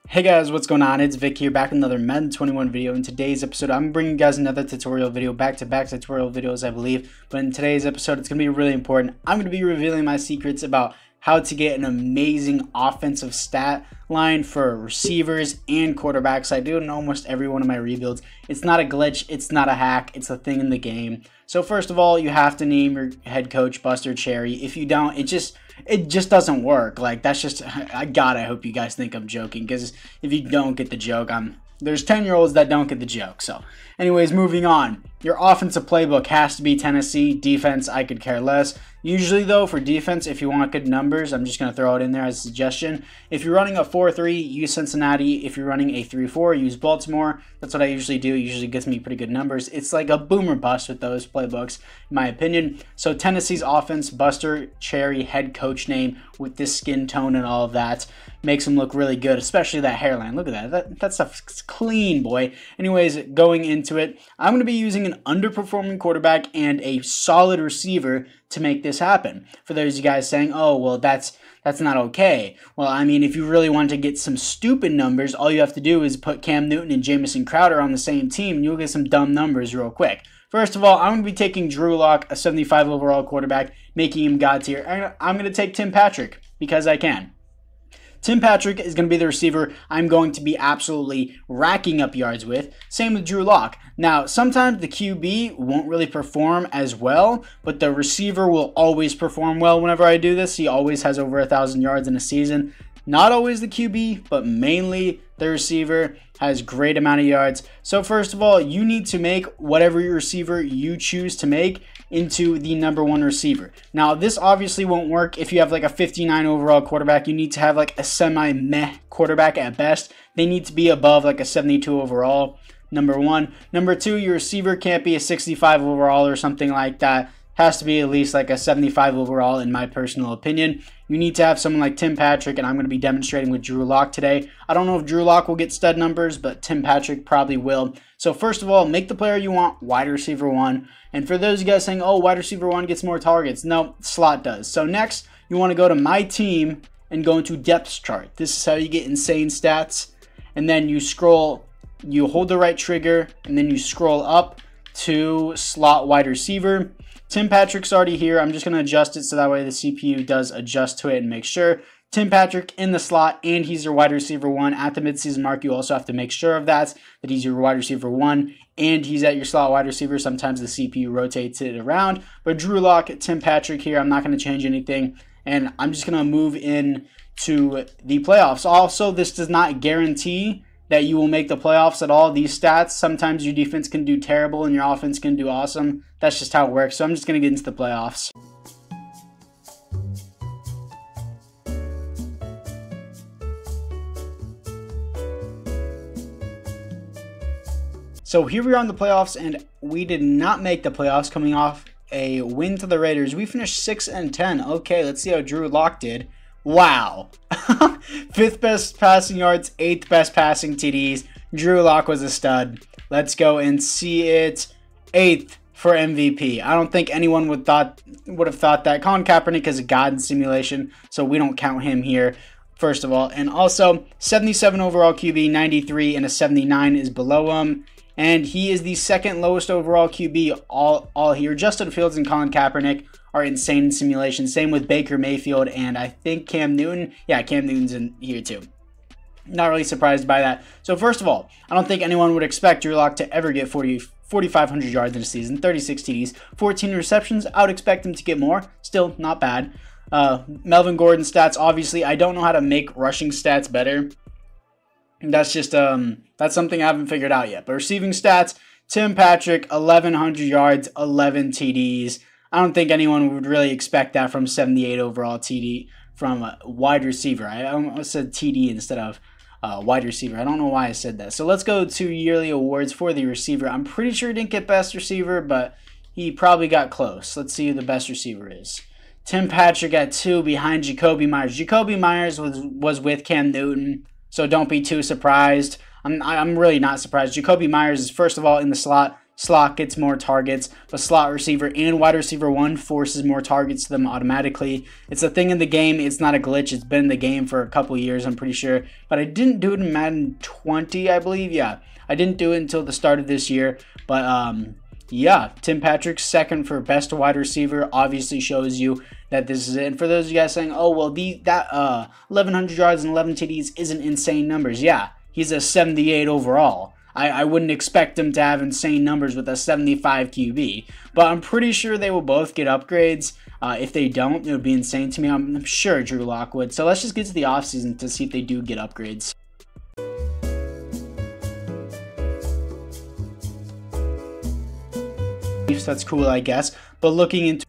Hey guys, what's going on? It's Vic here, back with another Madden 21 video. In today's episode, I'm bringing you guys another tutorial video, back-to-back tutorial videos, I believe. But in today's episode, it's going to be really important. I'm going to be revealing my secrets about how to get an amazing offensive stat line for receivers and quarterbacks. I do it in almost every one of my rebuilds. It's not a glitch, it's not a hack, it's a thing in the game. So first of all, you have to name your head coach Buster Cherry. If you don't, it just doesn't work. Like, that's just, I hope you guys think I'm joking, because if you don't get the joke, there's 10-year-olds that don't get the joke. So anyways, moving on. Your offensive playbook has to be Tennessee. Defense, I could care less. Usually though, for defense, if you want good numbers, I'm just going to throw it in there as a suggestion. If you're running a 4-3, use Cincinnati. If you're running a 3-4, use Baltimore. That's what I usually do. It usually gets me pretty good numbers. It's like a boom or bust with those playbooks, in my opinion. So Tennessee's offense, Buster Cherry, head coach name, with this skin tone and all of that, makes him look really good, especially that hairline. Look at that. That stuff's clean, boy. Anyways, going into it, I'm going to be using an underperforming quarterback and a solid receiver to make this happen. For those of you guys saying, oh, well, that's not okay. Well, I mean, if you really want to get some stupid numbers, all you have to do is put Cam Newton and Jamison Crowder on the same team, and you'll get some dumb numbers real quick. First of all, I'm going to be taking Drew Lock, a 75 overall quarterback, making him God tier. I'm going to take Tim Patrick because I can. Tim Patrick is going to be the receiver I'm going to be absolutely racking up yards with. Same with Drew Lock. Now, sometimes the QB won't really perform as well, but the receiver will always perform well whenever I do this. He always has over 1,000 yards in a season. Not always the QB, but mainly the receiver has great amount of yards. So first of all, you need to make whatever your receiver you choose to make into the #1 receiver. Now, this obviously won't work if you have like a 59 overall quarterback. You need to have like a semi-meh quarterback at best. They need to be above like a 72 overall, #1. #2, your receiver can't be a 65 overall or something like that. Has to be at least like a 75 overall, in my personal opinion. You need to have someone like Tim Patrick, and I'm going to be demonstrating with Drew Lock today. I don't know if Drew Lock will get stud numbers, but Tim Patrick probably will. So first of all, make the player you want wide receiver 1. And for those of you guys saying, oh, wide receiver 1 gets more targets. No, slot does. So next, you want to go to My Team and go into Depth Chart. This is how you get insane stats. And then you scroll, you hold the right trigger, and then you scroll up to Slot Wide Receiver. Tim Patrick's already here. I'm just going to adjust it so that way the CPU does adjust to it and make sure. Tim Patrick in the slot, and he's your wide receiver 1. At the midseason mark, you also have to make sure of that he's your wide receiver 1, and he's at your slot wide receiver. Sometimes the CPU rotates it around. But Drew Lock, Tim Patrick here, I'm not going to change anything, and I'm just going to move in to the playoffs. Also, this does not guarantee that you will make the playoffs at all. These stats, sometimes your defense can do terrible and your offense can do awesome. That's just how it works. So I'm just going to get into the playoffs. So here we are in the playoffs, and we did not make the playoffs, coming off a win to the Raiders. We finished 6-10. Okay, let's see how Drew Lock did. Wow. 5th best passing yards, 8th best passing TDs. Drew Lock was a stud. Let's go and see it. 8th for MVP. I don't think anyone would have thought that. Colin Kaepernick is a god in simulation, so we don't count him here, first of all. And also, 77 overall QB, 93, and a 79 is below him. And he is the 2nd lowest overall QB all here. Justin Fields and Colin Kaepernick are insane in simulation. Same with Baker Mayfield and I think Cam Newton. Yeah, Cam Newton's in here too. Not really surprised by that. So first of all, I don't think anyone would expect Drew Lock to ever get 4,500 yards in a season, 36 TDs, 14 receptions. I would expect him to get more. Still not bad. Melvin Gordon stats, obviously, I don't know how to make rushing stats better. That's just that's something I haven't figured out yet. But receiving stats, Tim Patrick, 1,100 yards, 11 TDs. I don't think anyone would really expect that from 78 overall TD from a wide receiver. I almost said TD instead of wide receiver. I don't know why I said that. So let's go to yearly awards for the receiver. I'm pretty sure he didn't get best receiver, but he probably got close. Let's see who the best receiver is. Tim Patrick at 2 behind Jacoby Myers. Jacoby Myers was with Cam Newton, so don't be too surprised. I'm really not surprised. Jacoby Myers is, first of all, in the slot, slot gets more targets, but slot receiver and wide receiver 1 forces more targets to them automatically. It's a thing in the game. It's not a glitch. It's been in the game for a couple years, I'm pretty sure. But I didn't do it in Madden 20, I believe. Yeah, I didn't do it until the start of this year. But yeah, Tim Patrick's second for best wide receiver obviously shows you that this is it. And for those of you guys saying, oh, well, that 1,100 yards and 11 TDs isn't insane numbers. Yeah, he's a 78 overall. I wouldn't expect him to have insane numbers with a 75 QB. But I'm pretty sure they will both get upgrades. If they don't, it would be insane to me. I'm sure Drew Lock would. So let's just get to the offseason to see if they do get upgrades. That's cool, I guess. But looking into...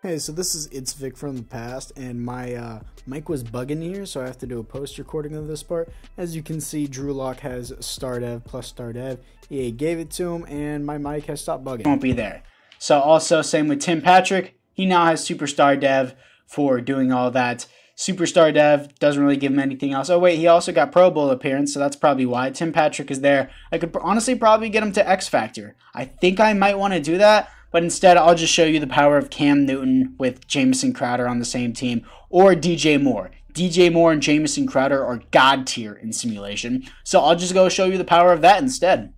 Hey, so this is It's Vic from the past, and my mic was bugging here, so I have to do a post recording of this part. As you can see, Drew Lock has star dev plus star dev. EA gave it to him, and my mic has stopped bugging. Won't be there. So also, same with Tim Patrick. He now has superstar dev for doing all that. Superstar dev doesn't really give him anything else. Oh wait, he also got Pro Bowl appearance, so that's probably why. Tim Patrick is there. I could honestly probably get him to X Factor. I think I might want to do that. But instead, I'll just show you the power of Cam Newton with Jamison Crowder on the same team, or DJ Moore. DJ Moore and Jamison Crowder are god tier in simulation. So I'll just go show you the power of that instead.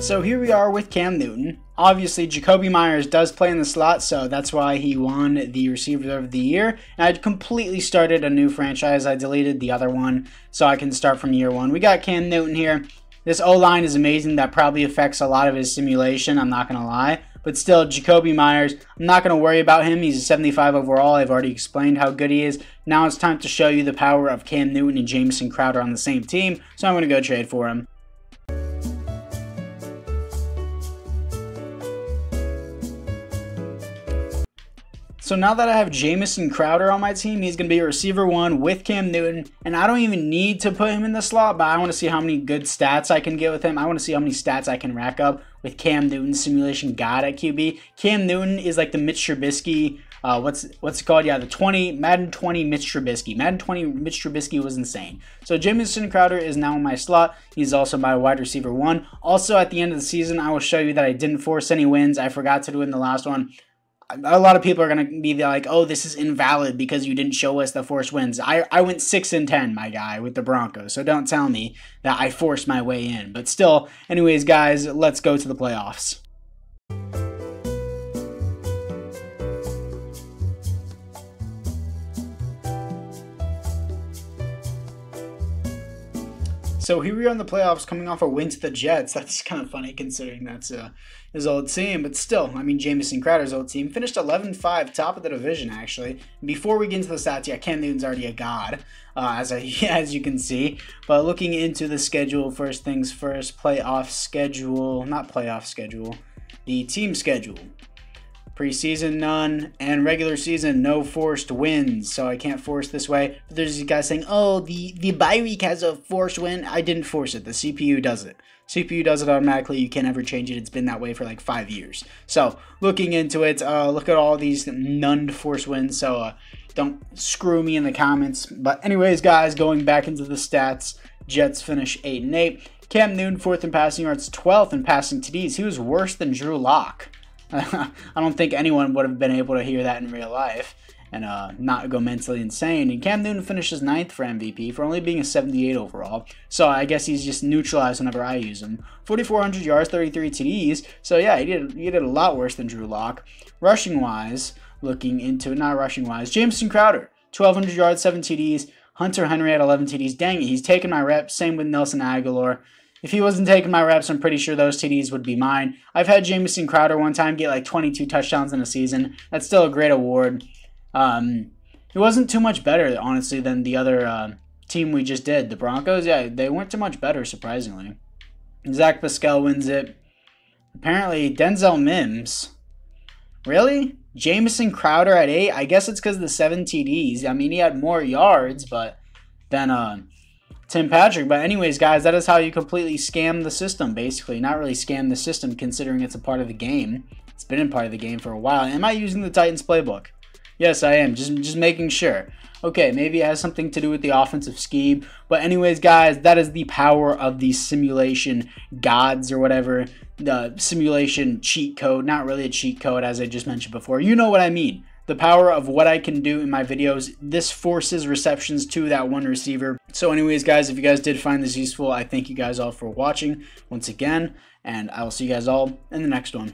So here we are with Cam Newton. Obviously, Jacoby Myers does play in the slot, so that's why he won the Receiver of the Year. And I completely started a new franchise. I deleted the other one, so I can start from year one. We got Cam Newton here. This O-line is amazing. That probably affects a lot of his simulation, I'm not going to lie. But still, Jacoby Myers, I'm not going to worry about him. He's a 75 overall. I've already explained how good he is. Now it's time to show you the power of Cam Newton and Jamison Crowder on the same team, so I'm going to go trade for him. So now that I have Jamison Crowder on my team, he's going to be a receiver 1 with Cam Newton. And I don't even need to put him in the slot, but I want to see how many good stats I can get with him. I want to see how many stats I can rack up with Cam Newton, simulation god at QB. Cam Newton is like the Mitch Trubisky, what's it called? Yeah, the Madden 20 Mitch Trubisky. Madden 20 Mitch Trubisky was insane. So Jamison Crowder is now in my slot. He's also my wide receiver 1. Also, at the end of the season, I will show you that I didn't force any wins. I forgot to do it in the last one. A lot of people are going to be like, oh, this is invalid because you didn't show us the forced wins. I went 6-10, my guy, with the Broncos. So don't tell me that I forced my way in. But still, anyways, guys, let's go to the playoffs. So here we are in the playoffs coming off a win to the Jets. That's kind of funny considering that's his old team. But still, I mean, Jamison Crowder's old team finished 11-5, top of the division, actually. Before we get into the stats, yeah, Cam Newton's already a god, as you can see. But looking into the schedule, first things first, playoff schedule, not playoff schedule, the team schedule. Preseason, none, and regular season, no forced wins, so I can't force this way. But there's these guys saying, oh, the bye week has a forced win. I didn't force it. The CPU does it. CPU does it automatically. You can't ever change it. It's been that way for like 5 years. So, looking into it, look at all these none forced wins, so don't screw me in the comments. But anyways, guys, going back into the stats, Jets finish 8-8. Cam Newton, 4th in passing yards, 12th in passing TDs. He was worse than Drew Lock. I don't think anyone would have been able to hear that in real life and not go mentally insane. And Cam Newton finishes 9th for MVP for only being a 78 overall. So I guess he's just neutralized whenever I use him. 4,400 yards, 33 TDs. So yeah, he did a lot worse than Drew Lock. Rushing wise, looking into it, not rushing wise, Jamison Crowder, 1,200 yards, 7 TDs. Hunter Henry had 11 TDs. Dang it, he's taking my reps. Same with Nelson Aguilar. If he wasn't taking my reps, I'm pretty sure those TDs would be mine. I've had Jamison Crowder one time get like 22 touchdowns in a season. That's still a great award. He wasn't too much better, honestly, than the other team we just did. The Broncos, yeah, they weren't too much better, surprisingly. Zach Pascal wins it. Apparently, Denzel Mims. Really? Jamison Crowder at 8? I guess it's because of the 7 TDs. I mean, he had more yards, but then Tim Patrick. But anyways, guys, that is how you completely scam the system, basically. Not really scam the system, considering it's a part of the game. It's been a part of the game for a while. Am I using the Titans playbook? Yes, I am. Just making sure. Okay, maybe it has something to do with the offensive scheme. But anyways, guys, that is the power of the simulation gods or whatever. The simulation cheat code. Not really a cheat code, as I just mentioned before. You know what I mean. The power of what I can do in my videos. This forces receptions to that one receiver. So anyways, guys, if you guys did find this useful, I thank you guys all for watching once again. And I will see you guys all in the next one.